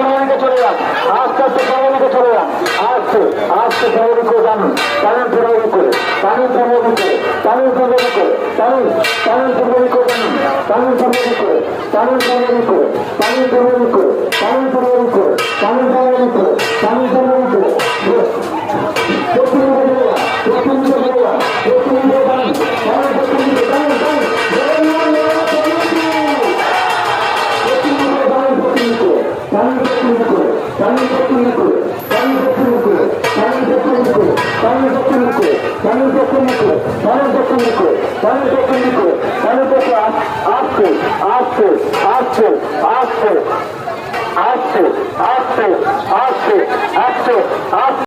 অনেকে চলে যান, আস্তে আস্তে অনেকে চলে যান, আস্তে আস্তে প্রভাবিত করে জানুন, টানুন প্রভাবিত করে, টানুন প্রভাবিত করে, টানুন প্রভাবিত করে, টানুন টানুন প্রভাবিত করে জানুন, টানুন প্রভাবিত করে, টানুন প্রভাবিত করে, টানুন প্রভাবিত করে, টানুন প্রভাবিত করে, টানুন প্রভাবিত করে, টানুন প্রভাবিত করে, আস্তে আস্তে আস্তে আস্তে আস্তে আস্তে